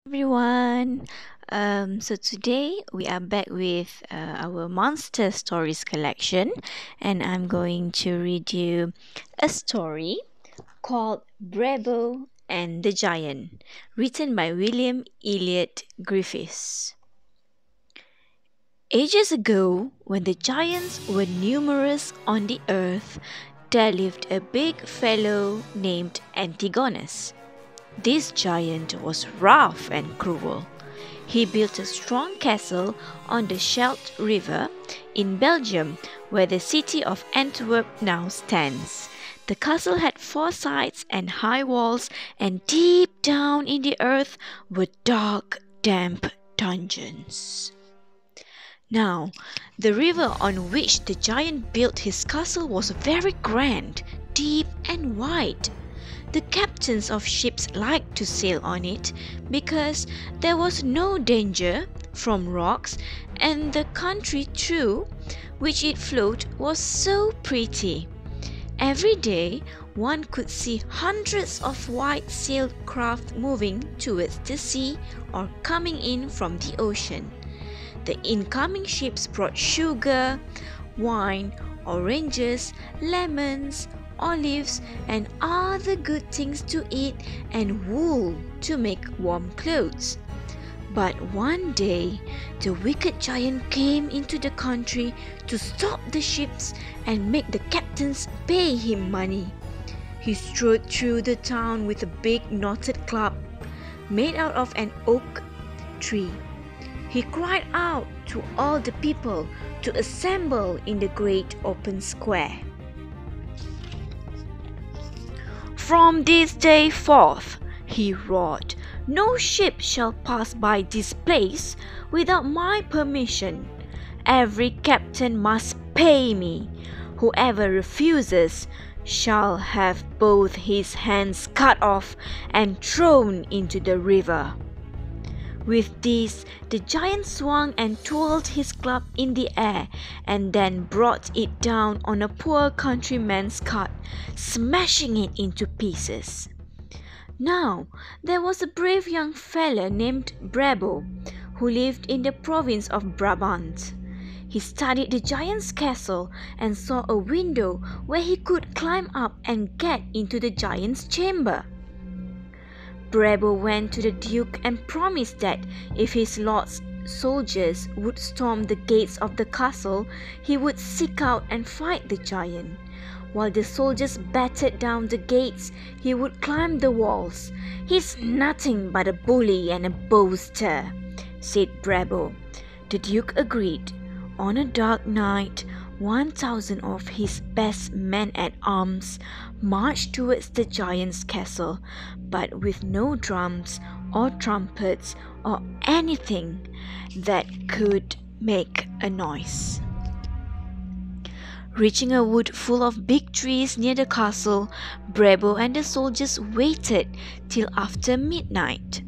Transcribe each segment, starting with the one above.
Everyone. So today we are back with our monster stories collection, and I'm going to read you a story called Brabo and the Giant, written by William Elliot Griffis. Ages ago, when the giants were numerous on the earth, there lived a big fellow named Antigonus. This giant was rough and cruel. He built a strong castle on the Scheldt River in Belgium, where the city of Antwerp now stands. The castle had four sides and high walls, and deep down in the earth were dark, damp dungeons. Now, the river on which the giant built his castle was very grand, deep, and wide. The captains of ships liked to sail on it because there was no danger from rocks, and the country through which it flowed was so pretty. Every day one could see hundreds of white-sailed craft moving towards the sea or coming in from the ocean. The incoming ships brought sugar, wine, oranges, lemons, olives, and other good things to eat, and wool to make warm clothes. But one day, the wicked giant came into the country to stop the ships and make the captains pay him money. He strode through the town with a big knotted club made out of an oak tree. He cried out to all the people to assemble in the great open square. "From this day forth," he roared, "no ship shall pass by this place without my permission. Every captain must pay me. Whoever refuses shall have both his hands cut off and thrown into the river." With this, the giant swung and twirled his club in the air, and then brought it down on a poor countryman's cart, smashing it into pieces. Now, there was a brave young fellow named Brabo, who lived in the province of Brabant. He studied the giant's castle and saw a window where he could climb up and get into the giant's chamber. Brabo went to the Duke and promised that if his lord's soldiers would storm the gates of the castle, he would seek out and fight the giant. While the soldiers battered down the gates, he would climb the walls. "He's nothing but a bully and a boaster," said Brabo. The Duke agreed. On a dark night, 1,000 of his best men-at-arms marched towards the giant's castle, but with no drums or trumpets or anything that could make a noise. Reaching a wood full of big trees near the castle, Brabo and the soldiers waited till after midnight.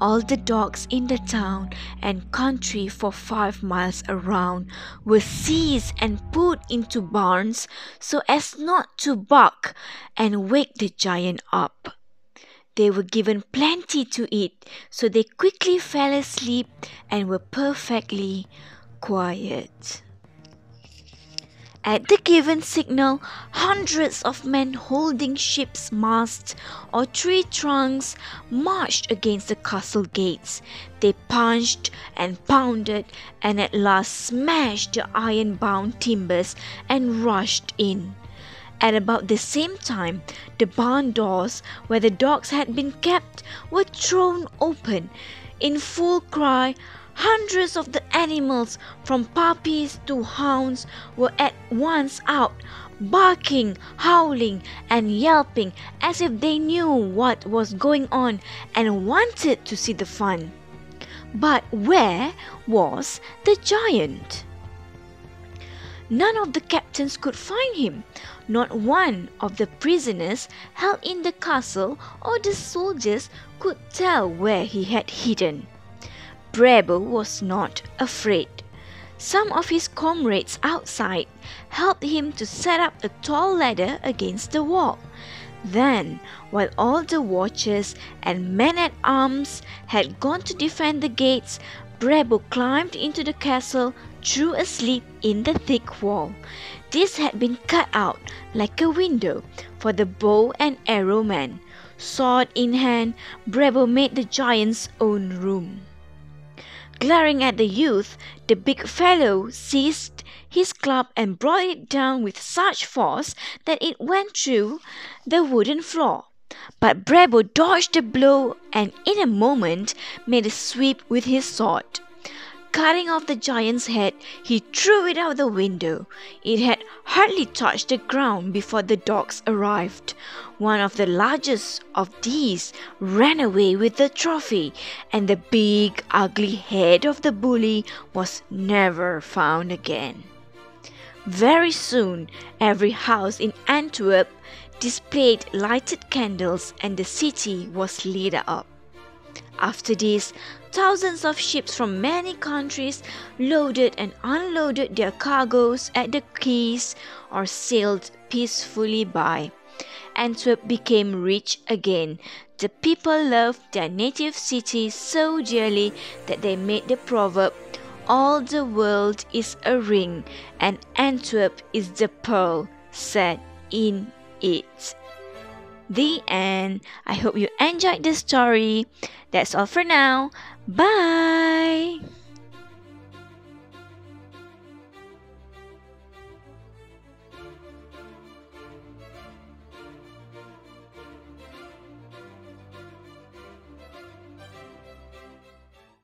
All the dogs in the town and country for 5 miles around were seized and put into barns so as not to bark and wake the giant up. They were given plenty to eat, so they quickly fell asleep and were perfectly quiet. At the given signal, hundreds of men holding ship's masts or tree trunks marched against the castle gates. They punched and pounded and at last smashed the iron-bound timbers and rushed in. At about the same time, the barn doors where the dogs had been kept were thrown open. In full cry, hundreds of the animals, from puppies to hounds, were at once out, barking, howling, and yelping as if they knew what was going on and wanted to see the fun. But where was the giant? None of the captains could find him. Not one of the prisoners held in the castle or the soldiers could tell where he had hidden. Brabo was not afraid. Some of his comrades outside helped him to set up a tall ladder against the wall. Then, while all the watchers and men-at-arms had gone to defend the gates, Brabo climbed into the castle through a slit in the thick wall. This had been cut out like a window for the bow and arrow man. Sword in hand, Brabo made the giant's own room. Glaring at the youth, the big fellow seized his club and brought it down with such force that it went through the wooden floor. But Brabo dodged the blow and in a moment made a sweep with his sword. Cutting off the giant's head, he threw it out the window. It had hardly touched the ground before the dogs arrived. One of the largest of these ran away with the trophy, and the big, ugly head of the bully was never found again. Very soon, every house in Antwerp displayed lighted candles, and the city was lit up. After this, thousands of ships from many countries loaded and unloaded their cargoes at the quays or sailed peacefully by. Antwerp became rich again. The people loved their native city so dearly that they made the proverb, "All the world is a ring, and Antwerp is the pearl set in it." The end. I hope you enjoyed the story. That's all for now. Bye!